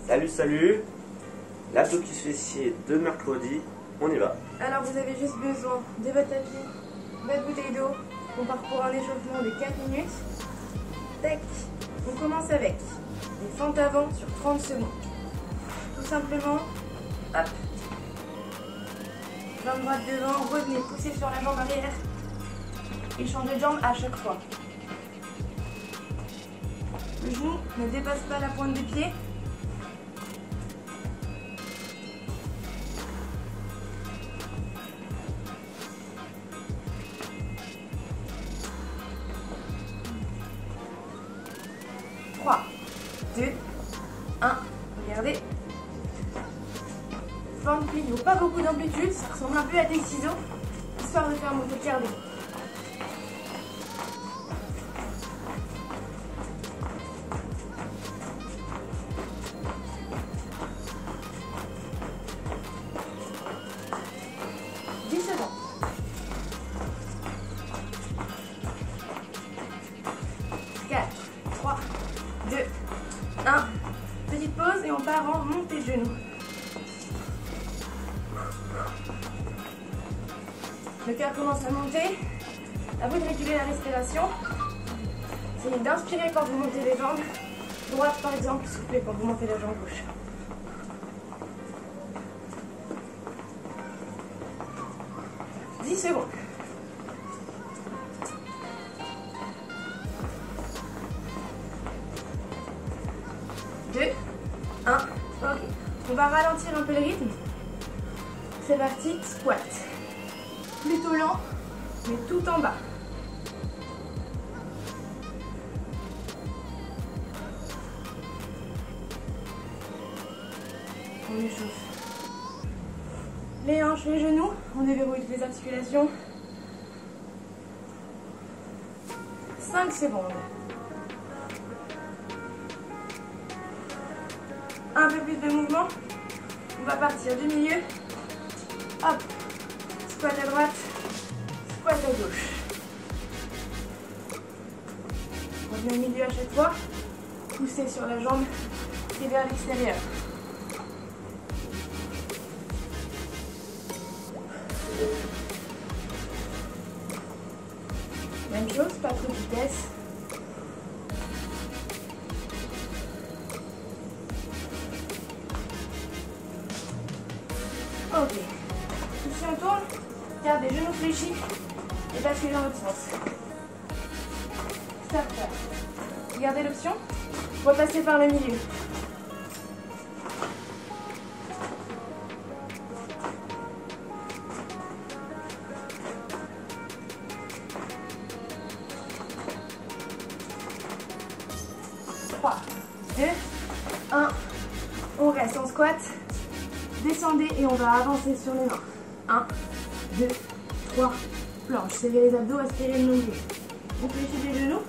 Salut. L'abdo qui se fessier de mercredi, on y va. Alors vous avez juste besoin de votre tapis, votre bouteille d'eau. On part pour un échauffement de 4 minutes. Tac. On commence avec des fentes avant sur 30 secondes. Tout simplement, hop. Jambe droite devant, revenez, poussez sur la jambe arrière. Et changez de jambe à chaque fois. Le genou ne dépasse pas la pointe des pieds. Trois, 2, 1, regardez. Forme pivot, pas beaucoup d'amplitude, ça ressemble un peu à des ciseaux, histoire de faire monter le cardio. Petite pause et on part en montée de genoux. Le cœur commence à monter. À vous de réguler la respiration. Essayez d'inspirer quand vous montez les jambes. Droite par exemple, soufflez quand vous montez la jambe gauche. « 10 secondes. 2, 1, ok. On va ralentir un peu le rythme. C'est parti, squat. Plutôt lent, mais tout en bas. On échauffe les hanches, les genoux. On déverrouille toutes les articulations. 5 secondes. Un peu plus de mouvement. On va partir du milieu. Hop. Squat à droite. Squat à gauche. Revenez au milieu à chaque fois. Poussez sur la jambe et vers l'extérieur. Même chose, pas trop de vitesse. Ok. Ici on tourne, garde les genoux fléchis et basculez dans l'autre sens. Stop. Gardez l'option, repassez par le milieu. Trois, 2, 1, on reste en squat. Descendez et on va avancer sur les mains. 1, 2, 3, planche. Serrez les abdos, aspirez le nombril. On fléchit les genoux.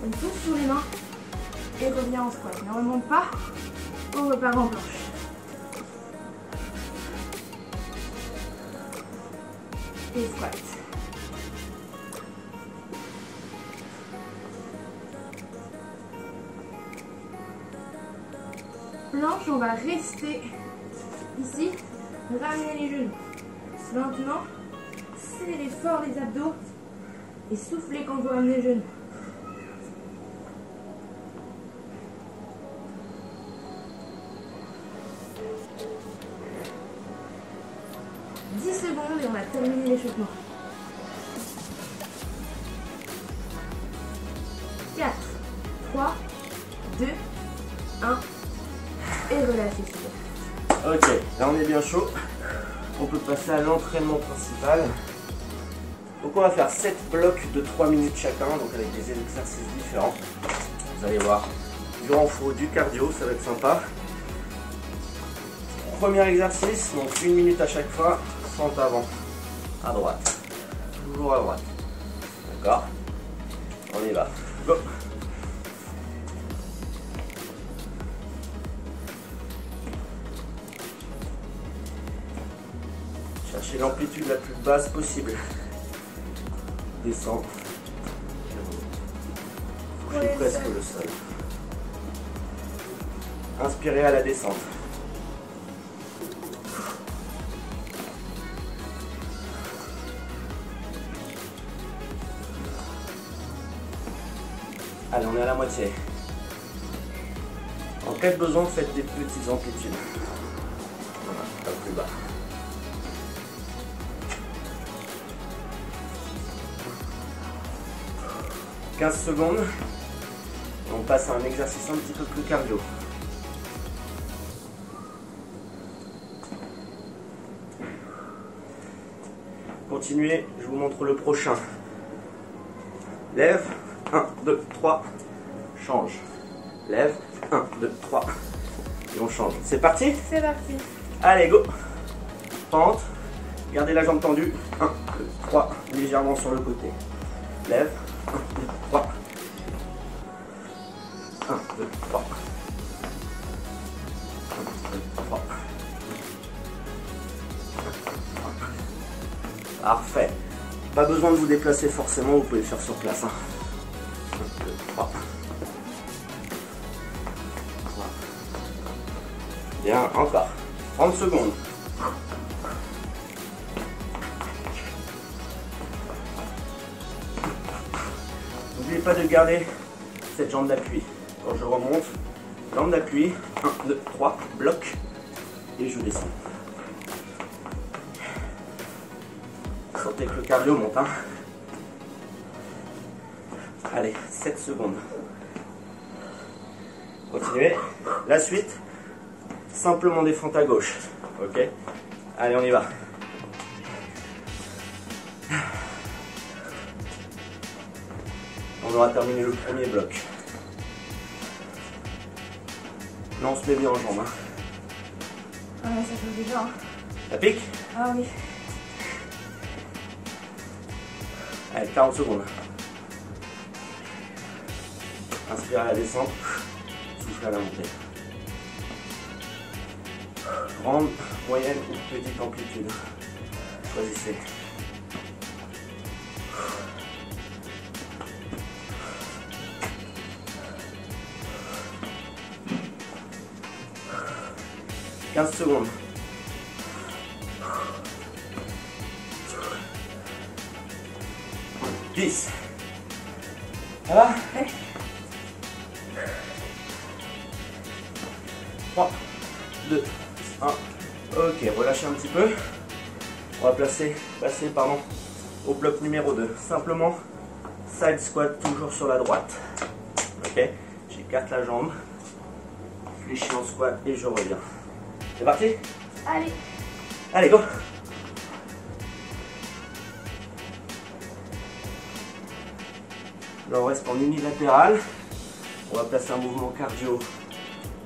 On pousse sur les mains et revient en squat. Ne remonte pas, on repart en planche. Et squat. Planche, on va rester ici, ramenez les genoux. Maintenant, serrez fort les abdos et soufflez quand vous ramenez les genoux. « 10 secondes et on a terminé l'échauffement. 4, 3, 2, 1 et relâchez. Ok, là on est bien chaud. On peut passer à l'entraînement principal. Donc on va faire 7 blocs de 3 minutes chacun, donc avec des exercices différents. Vous allez voir, du renfort, du cardio, ça va être sympa. Premier exercice, donc 1 minute à chaque fois, fente avant, à droite, toujours à droite. D'accord? On y va. Go! Cherchez l'amplitude la plus basse possible. Descends. Touchez presque le sol. Inspirez à la descente. Allez, on est à la moitié. En cas de besoin, faites des petites amplitudes. Voilà, pas plus bas. « 15 secondes. On passe à un exercice un petit peu plus cardio. Continuez, je vous montre le prochain. Lève, 1, 2, 3, change. Lève, 1, 2, 3, et on change. C'est parti? C'est parti. Allez, go. Pente, gardez la jambe tendue. 1, 2, 3, légèrement sur le côté. Lève, 1, 2, 3. 1, 2, 3. 1, 2, 3. Parfait. Pas besoin de vous déplacer forcément, vous pouvez le faire sur place. 1, 2, 3. Bien, encore. 30 secondes. N'oubliez pas de garder cette jambe d'appui. Quand je remonte, jambe d'appui, 1, 2, 3, bloc, et je descends. Sentez que le cardio monte. Hein. Allez, 7 secondes. Continuez. La suite, simplement des fentes à gauche. Ok? Allez, on y va. On aura terminé le premier bloc. Là, on se met bien en jambes. Hein. Ah ouais, ça fait déjà. Hein. Ça pique? Ah oui. Allez, 40 secondes. Inspire à la descente, souffle à la montée. Grande, moyenne ou petite amplitude. Choisissez. « 15 secondes. 10. Ça va? Ouais. 3, 2, 1. Ok, relâchez un petit peu. On va passer au bloc numéro 2. Simplement, side squat toujours sur la droite. Ok, j'écarte la jambe, fléchis en squat et je reviens. C'est parti? Allez. Allez, go! Là, on reste en unilatéral. On va placer un mouvement cardio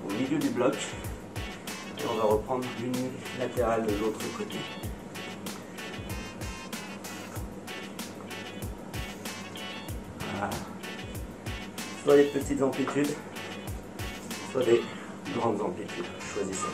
au milieu du bloc. Et on va reprendre l'unilatéral de l'autre côté. Voilà. Soit des petites amplitudes, soit des grandes amplitudes. Choisissez.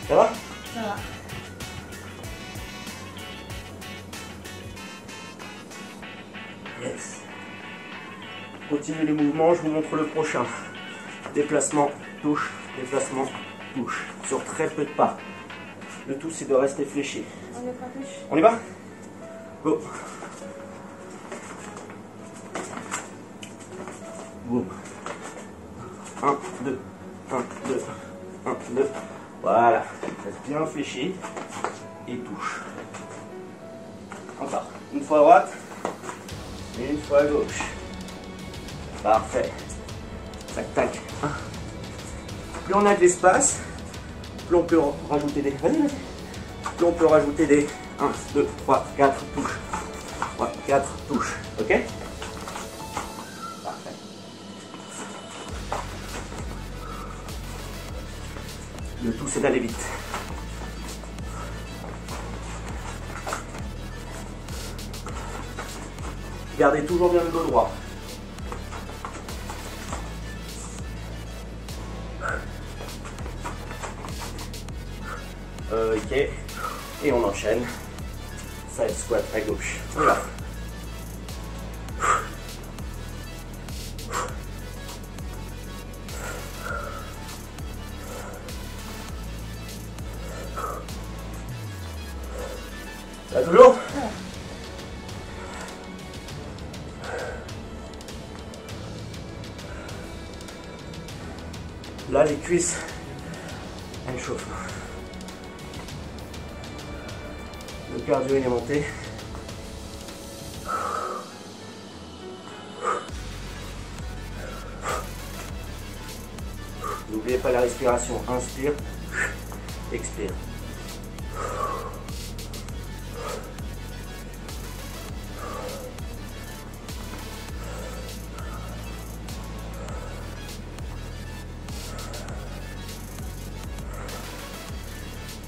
Ça va? Ça va. Yes. Continuez les mouvements, je vous montre le prochain. Déplacement, touche, déplacement, touche. Sur très peu de pas. Le tout, c'est de rester fléchi. On est pas touche. On y va? Go. Boum. 1, 2, 1, 2, 1, 2. Voilà. Reste bien fléchi. Et touche. Encore. Une fois à droite. Et une fois à gauche. Parfait. Tac, tac. Plus on a de l'espace, plus on peut rajouter des... Vas-y, vas-y. Plus on peut rajouter des 1, 2, 3, 4 touches. 3, 4 touches. Ok? Parfait. Le tout, c'est d'aller vite. Gardez toujours bien le dos droit. Ok. Et on enchaîne. Side squat à gauche. On y va. Ça va toujours? Là, les cuisses, elles chauffent. Le cardio il est monté. N'oubliez pas la respiration. Inspire, expire.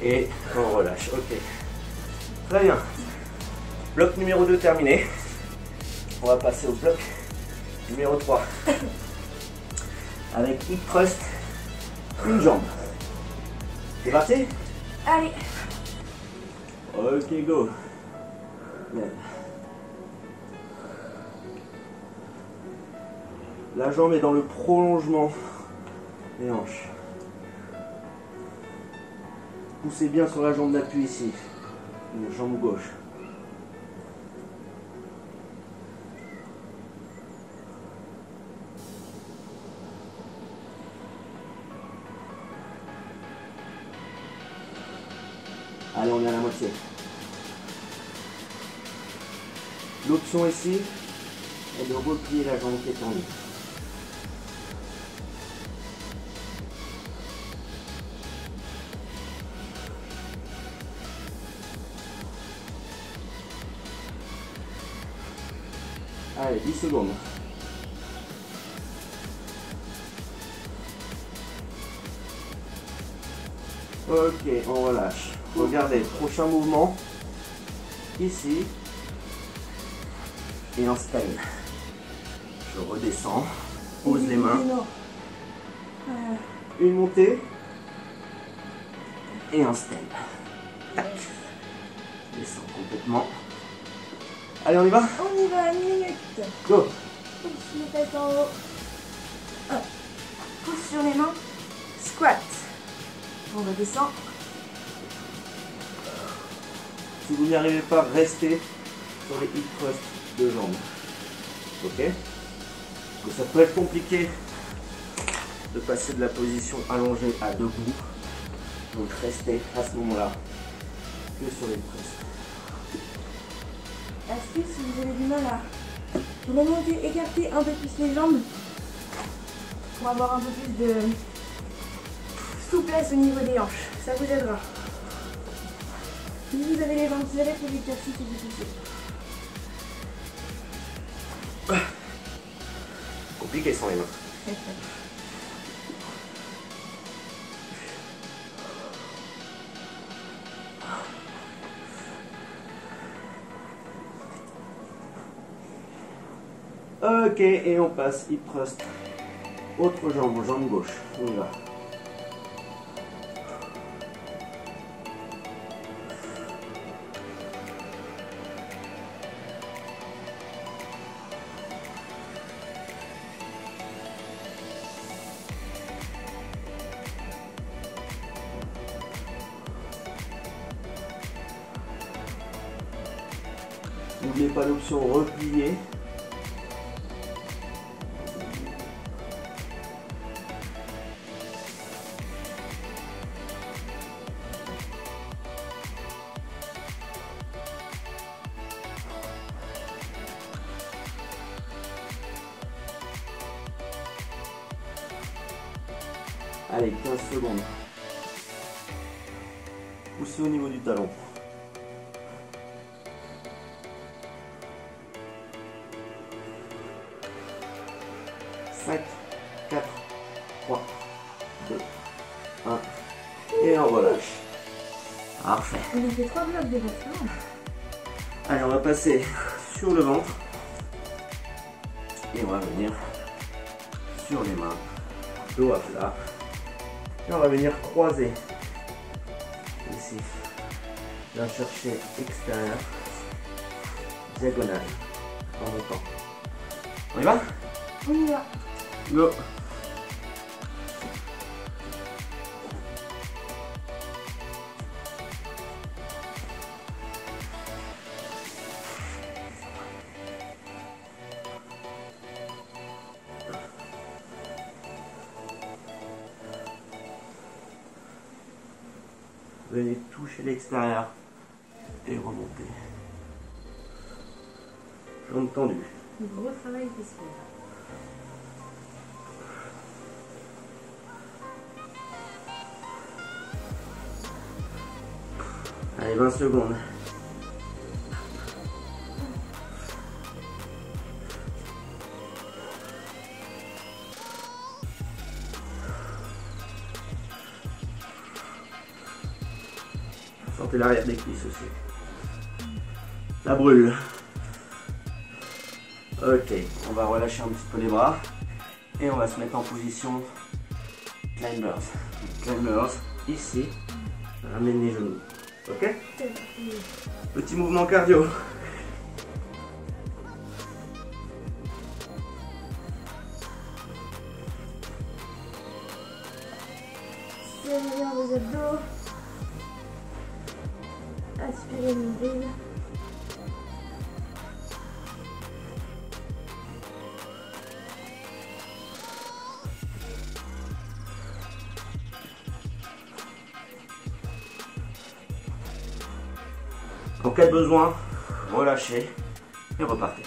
Et on relâche. Ok. Très bien. Bloc numéro 2 terminé. On va passer au bloc numéro 3. Avec hip thrust, une jambe. C'est parti? Allez. Ok, go. Lève. La jambe est dans le prolongement des hanches. Poussez bien sur la jambe d'appui ici. Jambe gauche. Allez, on est à la moitié. L'option ici est de replier la jambe qui est tendue. Allez, 10 secondes. Ok, on relâche. Regardez, prochain mouvement. Ici. Et on stand. Je redescends. Pose les mains. Une montée. Et un stand. Tac. Descends complètement. Allez, on y va? On y va, 1 minute. Go. Pousse les fesses en haut. Hop. Pousse sur les mains. Squat. On redescend. Si vous n'y arrivez pas, restez sur les hip thrusts de jambes. Ok? Mais ça peut être compliqué de passer de la position allongée à debout. Donc restez à ce moment-là que sur les thrusts. Astuce, si vous avez du mal à remonter, écarter un peu plus les jambes pour avoir un peu plus de souplesse au niveau des hanches. Ça vous aidera. Si vous avez les jambes serrées pour l'exercice, c'est difficile. Compliqué sans les mains. Ok, et on passe hip thrust. Autre jambe, jambe gauche. On y va. N'oubliez pas l'option replier. Allez, 15 secondes. Poussez au niveau du talon. 5, 4, 3, 2, 1. Et on relâche. Parfait. On a fait 3 blocs déjà. Allez, on va passer sur le ventre. Et on va venir sur les mains. Dos à plat. Et on va venir croiser ici progressif. Viens chercher extérieur, diagonale, en montant. On y va? On y va. Go! Venez toucher l'extérieur et remonter. Jambes tendues. Gros travail qui se fait. Allez, 20 secondes. Sentez l'arrière des cuisses aussi. Ça brûle. Ok, on va relâcher un petit peu les bras et on va se mettre en position climbers. Climbers, ici, ramène les genoux. Ok? Petit mouvement cardio. Serrez bien vos abdos. Aspirez le nombril. En cas de besoin, relâchez et repartez.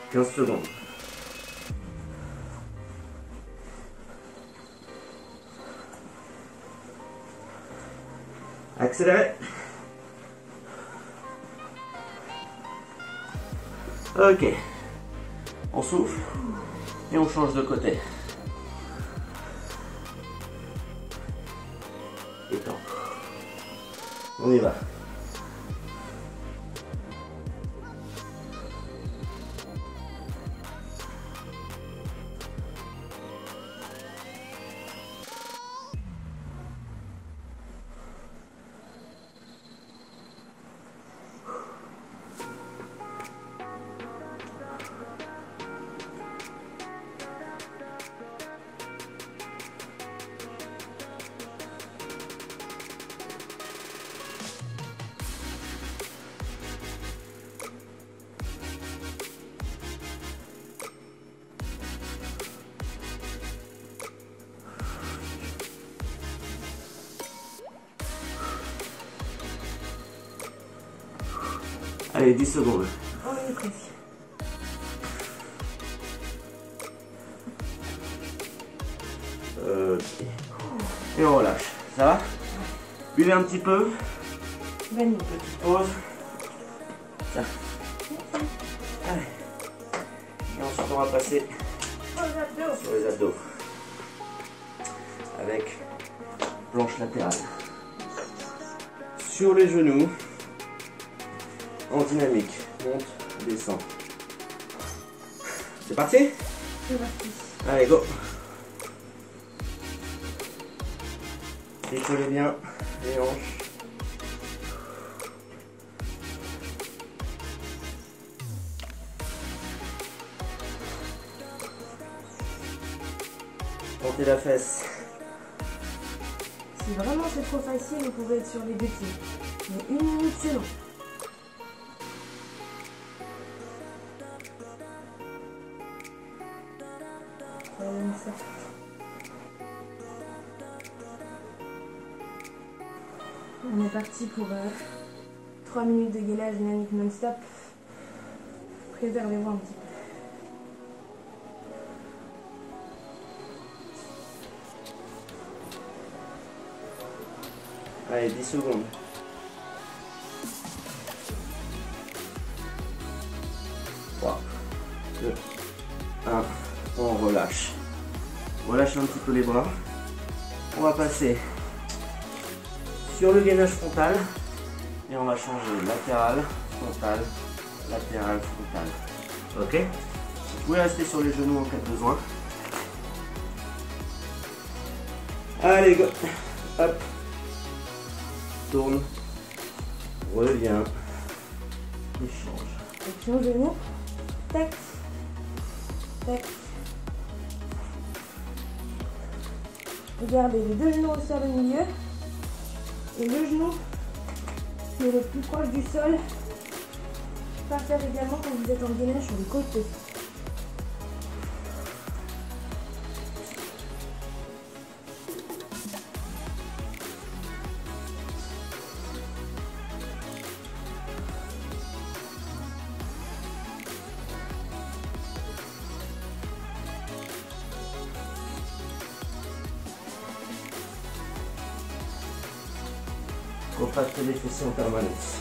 « 15 secondes. Accélérez. Ok. On souffle et on change de côté. Étends. On y va. Allez, 10 secondes. On est presque. Ok. Et on relâche. Ça va? Buvez un petit peu. Vanille. Petite pause. Ça. Allez. Et ensuite, on va passer Aux abdos. sur les abdos. Avec planche latérale. Sur les genoux. En dynamique. Monte, descend. C'est parti? C'est parti. Allez, go! Décollez bien les hanches. Tentez la fesse. Si vraiment c'est trop facile, vous pouvez être sur les deux pieds. Mais 1 minute, c'est long. Ça. On est parti pour 3 minutes de gainage dynamique non-stop. Préservez-vous un petit peu. Allez, 10 secondes. 3, 2, 1. On relâche. Relâchez un petit peu les bras. On va passer sur le gainage frontal et on va changer latéral, frontal, latéral, frontal. Ok? Vous pouvez rester sur les genoux en cas de besoin. Allez, go. Hop. Tourne. Reviens. Et change. Action genou. Tac. Tac. Regardez les deux genoux au sol au milieu. Et le genou qui est le plus proche du sol. Partage également quand vous êtes en gainage sur le côté. Contractez les fessiers en permanence.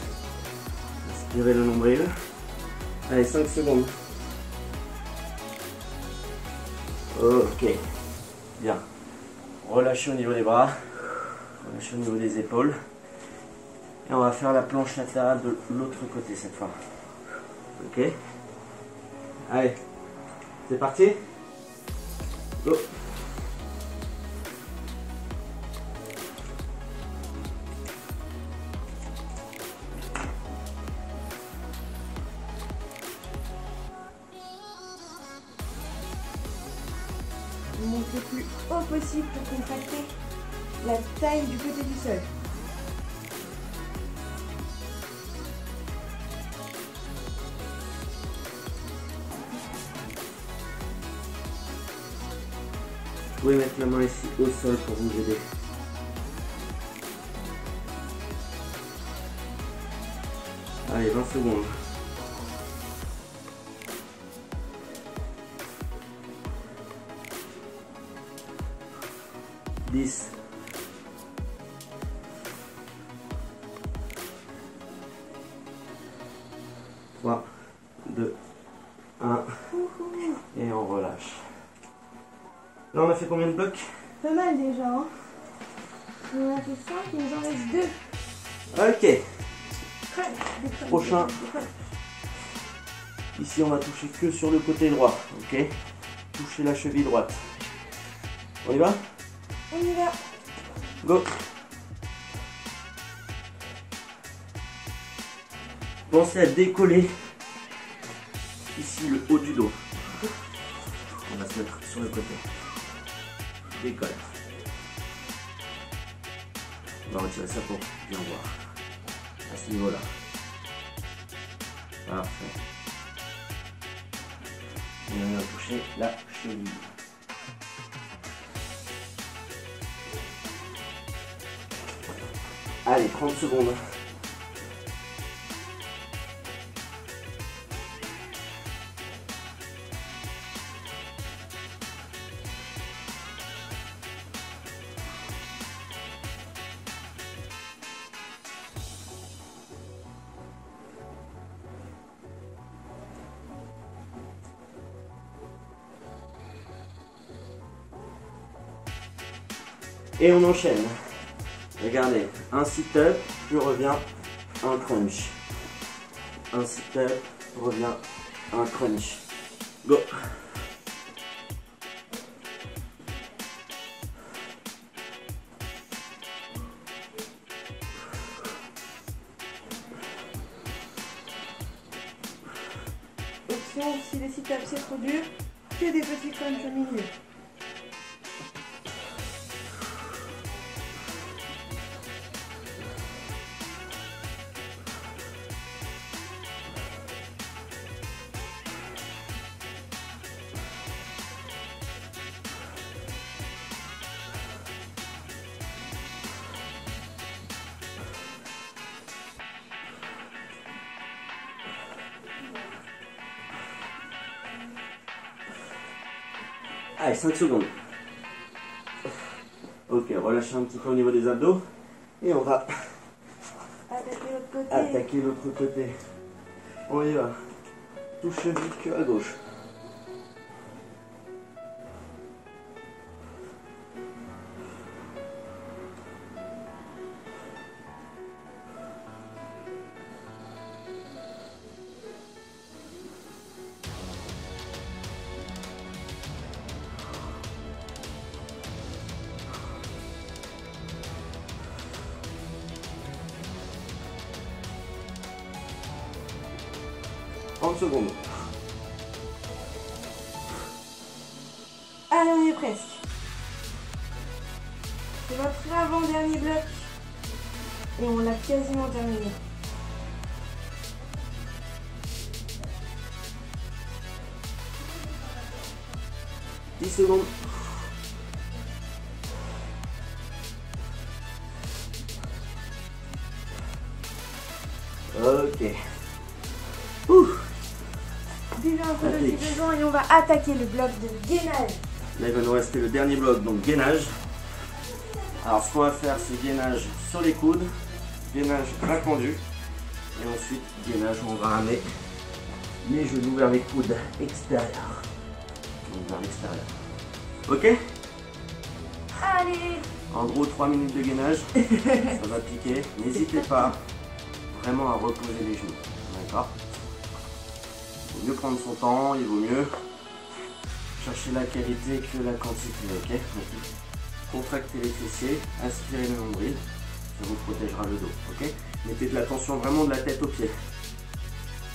Inspirez le nombril. Allez, 5 secondes. Ok. Bien. Relâchez au niveau des bras. Relâchez au niveau des épaules. Et on va faire la planche latérale de l'autre côté cette fois. Ok. Allez. C'est parti. Go. On monte le plus haut possible pour contracter la taille du côté du sol. Vous pouvez mettre la main ici au sol pour vous aider. Allez, 20 secondes. Dix. 3, 2, 1. Et on relâche. Là, on a fait combien de blocs? Pas mal déjà. Hein. On a fait 5, il nous en reste 2. Ok. Décolle, Prochain. décolle. Ici, on va toucher que sur le côté droit. Ok. Toucher la cheville droite. On y va? On y va. Go. Pensez à décoller ici le haut du dos. On va se mettre sur le côté. Décolle. On va retirer ça pour bien voir. À ce niveau-là. Parfait. Et on va toucher la cheville. Allez, 30 secondes. Et on enchaîne. Regardez, un sit-up, je reviens, un crunch. Un sit-up, je reviens, un crunch. Go. Option, si les sit-ups c'est trop dur, que des petits crunchs au milieu. Allez, 5 secondes. Ok, relâchez un petit peu au niveau des abdos. Et on va Attaquer l'autre côté. attaquer l'autre côté. On y va. Touche le que à gauche. 30 secondes. Allez, on y est presque. C'est votre avant-dernier bloc. Et on l'a quasiment terminé. « 10 secondes. Ok. Déjà un peu de besoin et on va attaquer le bloc de gainage. Là, il va nous rester le dernier bloc, donc gainage. Alors, ce qu'on va faire, c'est gainage sur les coudes, gainage main tendue, et ensuite gainage où on va ramener les genoux vers les coudes extérieurs. Donc vers l'extérieur. Ok? Allez! En gros, 3 minutes de gainage, ça va piquer. N'hésitez pas vraiment à reposer les genoux. D'accord? Il vaut mieux prendre son temps, il vaut mieux chercher la qualité que la quantité. Ok? Donc, contractez les fessiers, aspirez le nombril, ça vous protégera le dos. Ok? Mettez de la tension vraiment de la tête aux pieds.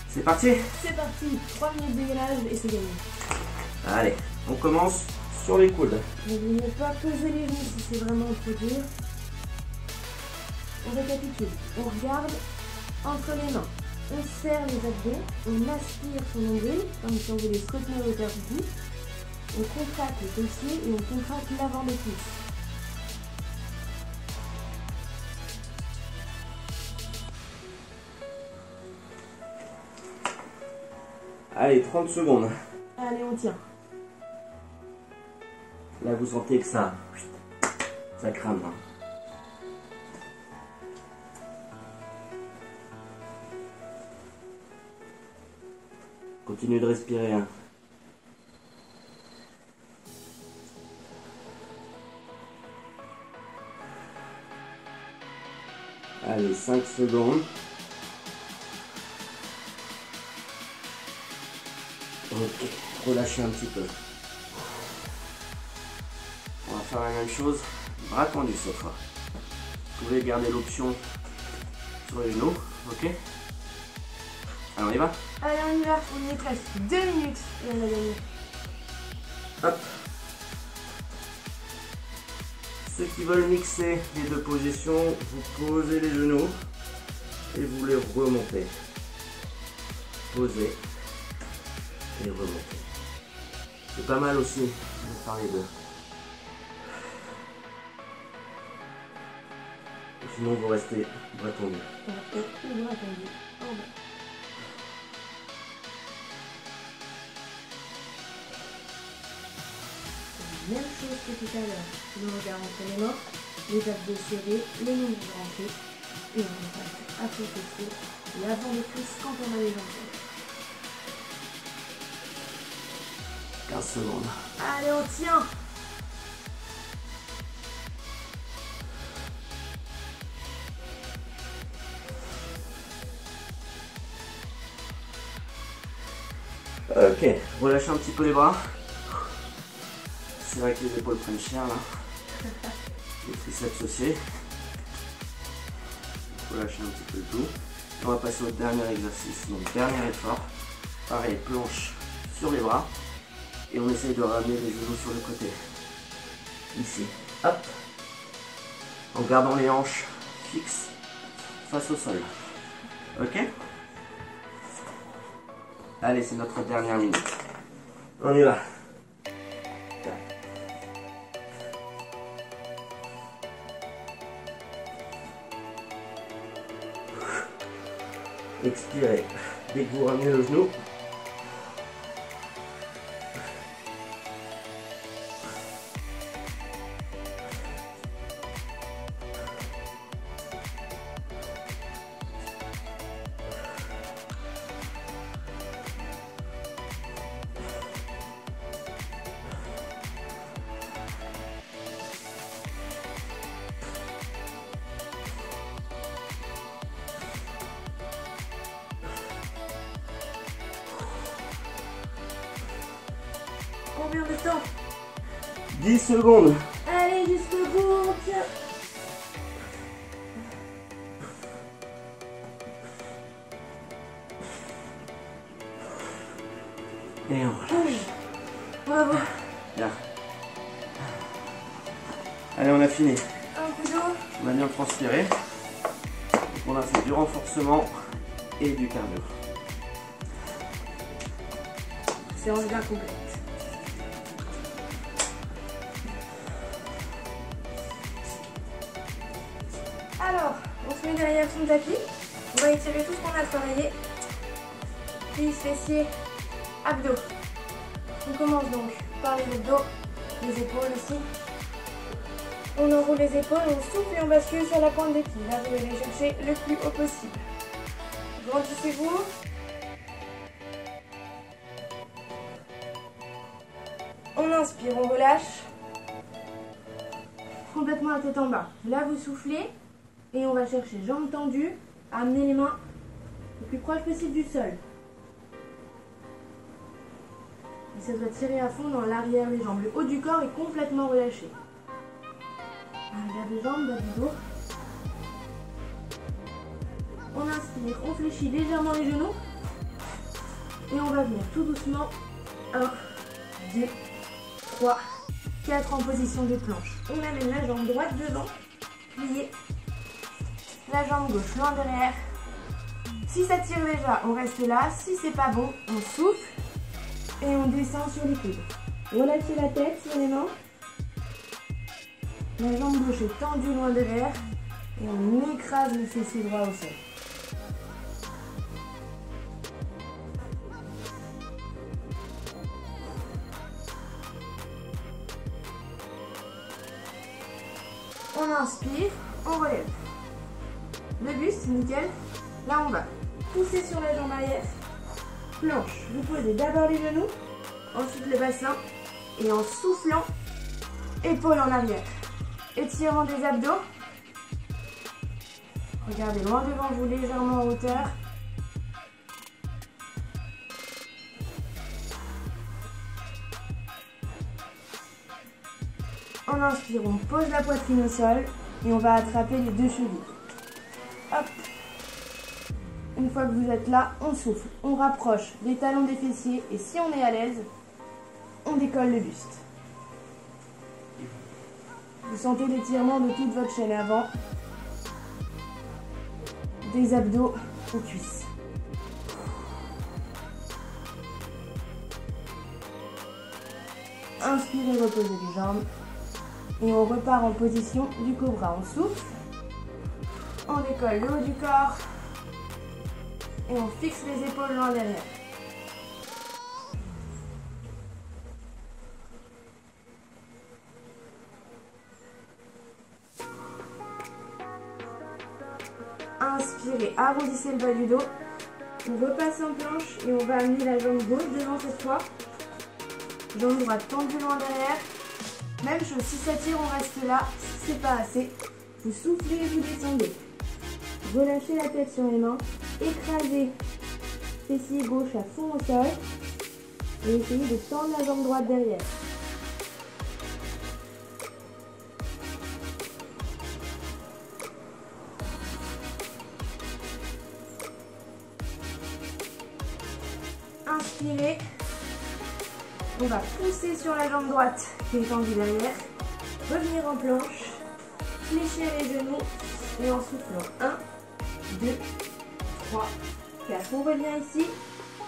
C'est parti? C'est parti, 3 minutes de gainage et c'est gagné. Allez, on commence sur les coudes. N'oubliez pas peser les genoux si c'est vraiment trop dur. On récapitule, on regarde entre les mains, on serre les abdos, on aspire son nombril, comme si on voulait se retenir au hauteur du cou. On contracte le fessier et on contracte l'avant des cuisses. Allez, 30 secondes. Allez, on tient. Là, vous sentez que ça crame. Hein. Continuez de respirer. Hein. Allez, 5 secondes. Ok, relâchez un petit peu. On va faire la même chose, bras tendus cette fois. Vous pouvez garder l'option sur les genoux, ok? Alors on y va? Allez, on y va, on y est presque. 2 minutes et on a gagné. Hop. Ceux qui veulent mixer les deux positions, vous posez les genoux et vous les remontez. Posez et remontez. C'est pas mal aussi de faire les deux. Sinon vous restez bras tendus. Le bras tendu en bas. Même chose que tout à l'heure. Le regard entre les mains, les abdos serrés, les nombrils rentrés. Et on passe à côté l'avant des cuisses quand on a les jambes. 15 secondes. Allez, on tient. Ok, relâchez un petit peu les bras. C'est vrai que les épaules prennent cher là. Les triceps aussi. Il faut lâcher un petit peu le tout. On va passer au dernier exercice. Donc dernier effort. Pareil, planche sur les bras. Et on essaye de ramener les genoux sur le côté. Ici. Hop. En gardant les hanches fixes face au sol. Ok? Allez, c'est notre dernière minute. On y va. Expirez. Dès que vous ramenez le genou, Combien de temps? 10 secondes. Allez, jusqu'au bout, on tient. Et on relâche. Bravo. Bien. Allez, on a fini. Un coup d'eau. On a bien transpiré. On a fait du renforcement et du cardio. Séance bien complète. Alors, on se met derrière son tapis. On va étirer tout ce qu'on a travaillé. Cuisses, fessiers, abdos. On commence donc par les abdos, les épaules aussi. On enroule les épaules, on souffle et on bascule sur la pointe des pieds. Là, vous allez chercher le plus haut possible. Grandissez-vous. On inspire, on relâche. Complètement la tête en bas. Là, vous soufflez et on va chercher jambes tendues, amener les mains le plus proche possible du sol. Et ça doit tirer à fond dans l'arrière des jambes. Le haut du corps est complètement relâché. Arrière des jambes, bas du dos. On inspire, on fléchit légèrement les genoux. Et on va venir tout doucement. 1, 2, 3, 4 en position de planche. On amène la jambe droite devant, pliée. La jambe gauche loin derrière. Si ça tire déjà, on reste là. Si c'est pas bon, on souffle. Et on descend sur les coudes. Relâchez la tête sur les mains. La jambe gauche est tendue loin derrière. Et on écrase le fessier droit au sol. On inspire, on relève. Le buste, nickel. Là, on va pousser sur la jambe arrière. Planche, vous posez d'abord les genoux, ensuite le bassin. Et en soufflant, épaules en arrière. Étirement des abdos. Regardez loin devant vous, légèrement en hauteur. On inspire, on pose la poitrine au sol et on va attraper les deux chevilles. Hop. Une fois que vous êtes là, on souffle, on rapproche les talons des fessiers et si on est à l'aise, on décolle le buste. Vous sentez l'étirement de toute votre chaîne avant, des abdos aux cuisses. Inspirez, reposez les jambes. Et on repart en position du cobra. On souffle, on décolle le haut du corps et on fixe les épaules loin derrière. Inspirez, arrondissez le bas du dos. On repasse en planche et on va amener la jambe gauche devant cette fois. Jambe droite tendue loin derrière. Même chose, si ça tire, on reste là. Si c'est pas assez, vous soufflez et vous descendez. Relâchez la tête sur les mains. Écrasez fessier gauche à fond au sol. Et essayez de tendre la jambe droite derrière. Inspirez. On va pousser sur la jambe droite qui est tendue derrière. Revenir en planche. Fléchir les genoux. Et en soufflant. 1, 2, 3, 4. On revient ici.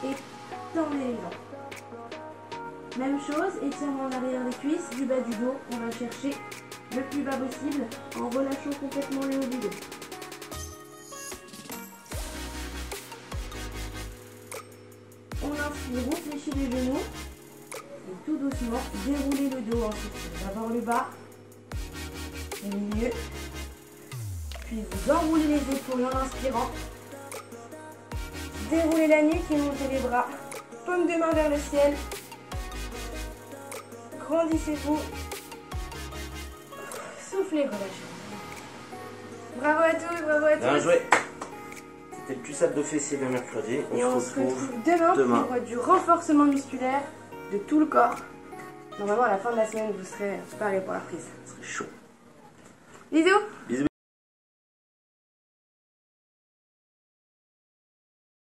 Et tendez les jambes. Même chose. Étirement en arrière des cuisses. Du bas du dos. On va chercher le plus bas possible en relâchant complètement le haut du dos. On inspire. On fléchit les genoux. Et tout doucement, déroulez le dos ensuite. D'abord le bas, le milieu, puis vous enroulez les épaules en inspirant. Déroulez la nuque et montez les bras. Paume de main vers le ciel. Grandissez-vous. Soufflez, relâchez. Bravo à tous, bravo à tous. Bien joué. C'était le plus-up de fessier de mercredi. On se retrouve demain pour du renforcement musculaire de tout le corps. Normalement, à la fin de la semaine, vous serez paré pour la prise. Ce serait chaud. Bisous. Bisous.